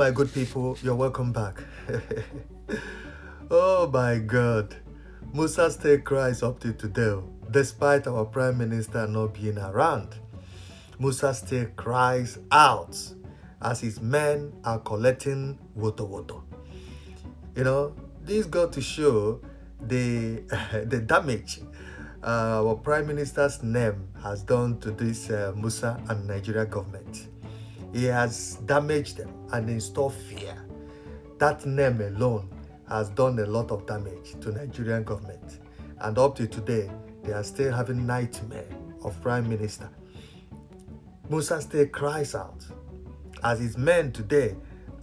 my good people, you're welcome back. Oh my God, Musa still cries up to today, despite our Prime Minister not being around. Musa still cries out as his men are collecting woto. This got to show the the damage our Prime Minister's name has done to this Musa and Nigeria government. He has damaged them and installed fear. That name alone has done a lot of damage to Nigerian government. And up to today, they are still having nightmare of Prime Minister. Musa still cries out as his men today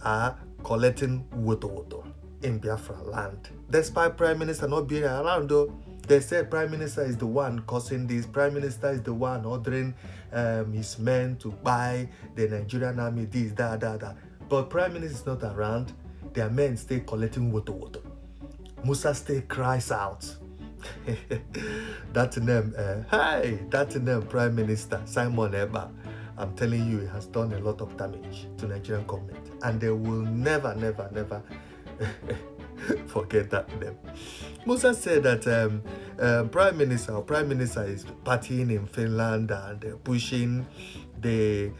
are collecting woto in Biafra land. Despite Prime Minister not being around though, they say Prime Minister is the one causing this. Prime Minister is the one ordering his men to buy the Nigerian army, this, that. But Prime Minister is not around. Their men stay collecting woto. Musa still cries out. That name, Prime Minister Simon Eba, I'm telling you, it has done a lot of damage to Nigerian government. And they will never forget that name. Musa said that Prime Minister is partying in Finland and pushing the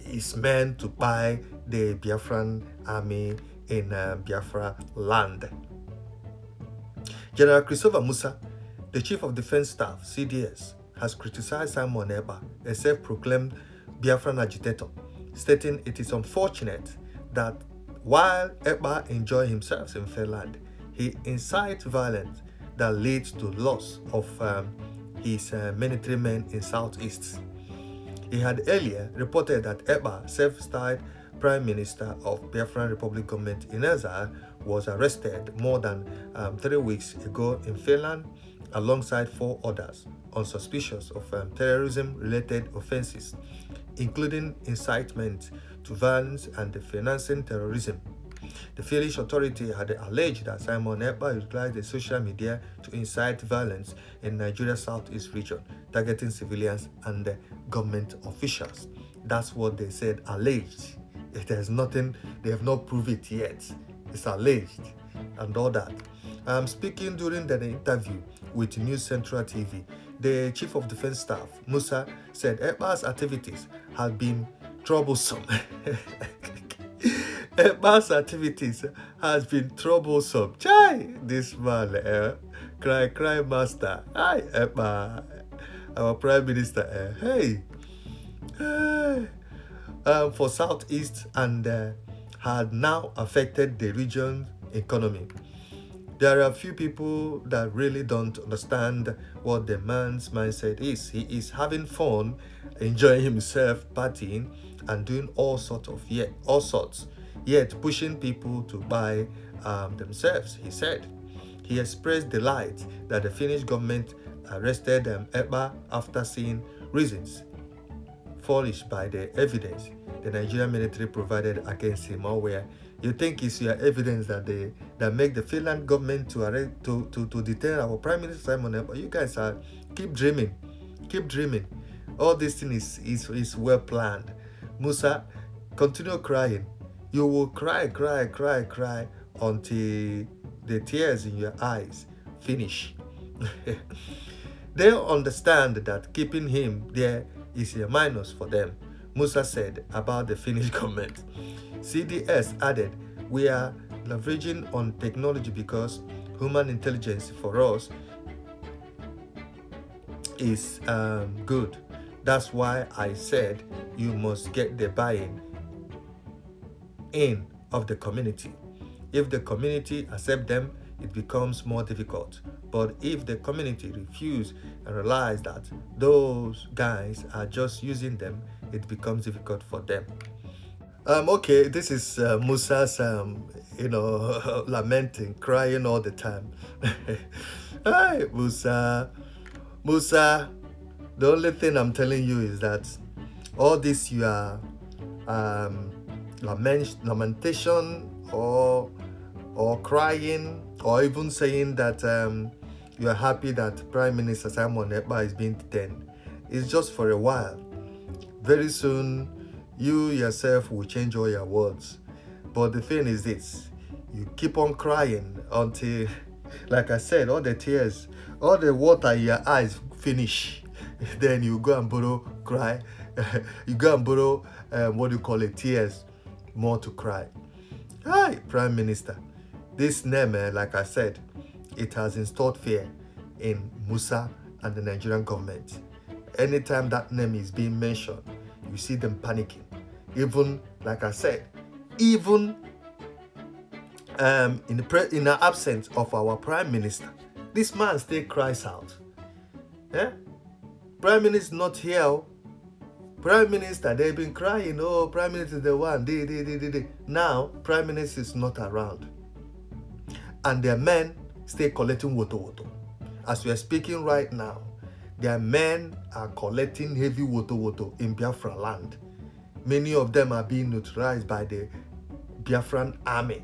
his men to buy the Biafran army in Biafra land. General Christopher Musa, the Chief of Defense Staff, CDS, has criticized Simon Eba, a self-proclaimed Biafran agitator, stating it is unfortunate that while Eba enjoys himself in Finland, he incites violence that leads to loss of his military men in Southeast. He had earlier reported that Eba, self-styled Prime Minister of Biafran Republic government in exile, was arrested more than 3 weeks ago in Finland alongside 4 others on suspicions of terrorism-related offenses, including incitement to violence and financing terrorism. The Finnish authority had alleged that Simon Eba utilized the social media to incite violence in Nigeria's southeast region, targeting civilians and government officials. That's what they said, alleged. If there's nothing, they have not proved it yet. It's alleged and all that. Speaking during the interview with News Central TV, the Chief of Defense Staff, Musa, said Eba's activities have been troublesome. Eba's activities has been troublesome. Chai, this man, cry master. Hi, Eba, our Prime Minister. Hey. For Southeast and had now affected the region's economy. There are a few people that really don't understand what the man's mindset is. He is having fun, enjoying himself, partying, and doing all sorts, yet pushing people to buy themselves, he said. He expressed delight that the Finnish government arrested Eba after seeing reasons furnished by the evidence the Nigerian military provided against him, or where you think it's your evidence that make the Finland government to arrest to detain our Prime Minister Simon Eba. You guys are keep dreaming. All this thing is well planned. Musa, continue crying. You will cry until the tears in your eyes finish. They understand that keeping him there is a minus for them, Musa said about the Finnish government. CDS added, we are leveraging on technology because human intelligence for us is good. That's why I said you must get the buy-in of the community. If the community accept them, it becomes more difficult. But if the community refuse and realize that those guys are just using them, it becomes difficult for them. Okay, this is Musa's, lamenting, crying all the time. Hi, Musa. The only thing I'm telling you is that all this you are lamentation or crying, or even saying that you are happy that Prime Minister Simon Eba is being detained, it's just for a while. Very soon, you yourself will change all your words. But the thing is this, you keep on crying until, like I said, all the tears, all the water in your eyes finish. Then you go and borrow cry. You go and borrow, what do you call it, tears, more to cry. Hi, Prime Minister. This name, like I said, it has installed fear in Musa and the Nigerian government. Anytime that name is being mentioned, you see them panicking. Even, like I said, even in the absence of our Prime Minister, this man still cries out. Yeah? Prime Minister not here. Prime Minister, they've been crying, oh, Prime Minister is the one. Now, Prime Minister is not around. And their men stay collecting woto. As we are speaking right now, their men are collecting heavy woto in Biafra land. Many of them are being neutralized by the Biafran army.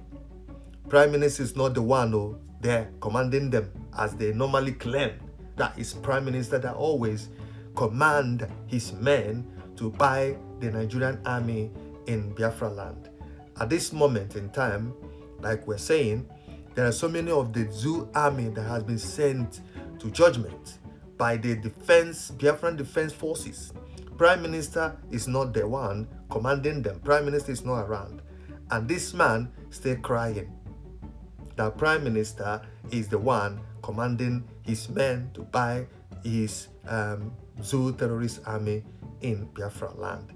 Prime Minister is not the one there commanding them as they normally claim. That is Prime Minister that always command his men to buy the Nigerian army in Biafra land. At this moment in time, like we're saying, there are so many of the Zoo army that has been sent to judgment by the Biafran Defense Forces. Prime Minister is not the one commanding them. Prime Minister is not around. And this man still crying that Prime Minister is the one commanding his men to buy his Zoo terrorist army in Biafra land.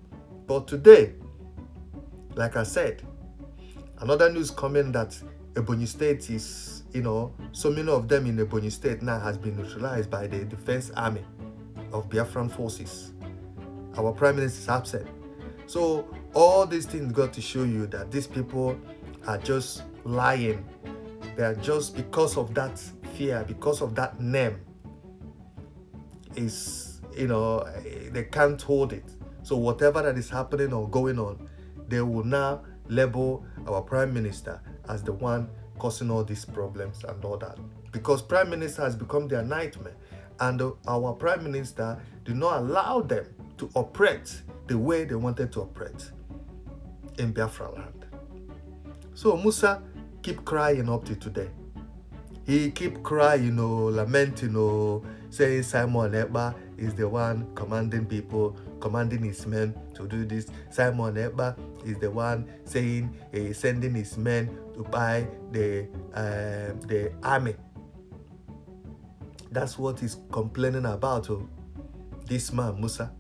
But today, like I said, another news coming that Ebonyi State is, so many of them in Ebonyi State now has been neutralized by the defense army of Biafran forces. Our Prime Minister is absent. So all these things got to show you that these people are just lying. They are just, because of that fear, because of that name, is, they can't hold it. So whatever that is happening or going on, they will now label our Prime Minister as the one causing all these problems and all that. Because Prime Minister has become their nightmare. And our Prime Minister did not allow them to operate the way they wanted to operate in Biafra land. So Musa keep crying up to today. He keep crying, lamenting, saying Simon Ekpa is the one commanding people, commanding his men to do this. Simon Ekpa is the one saying he's sending his men to buy the army. That's what he's complaining about, this man, Musa.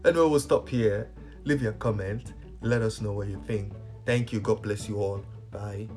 Anyway, we'll stop here. Leave your comment. Let us know what you think. Thank you. God bless you all. Bye.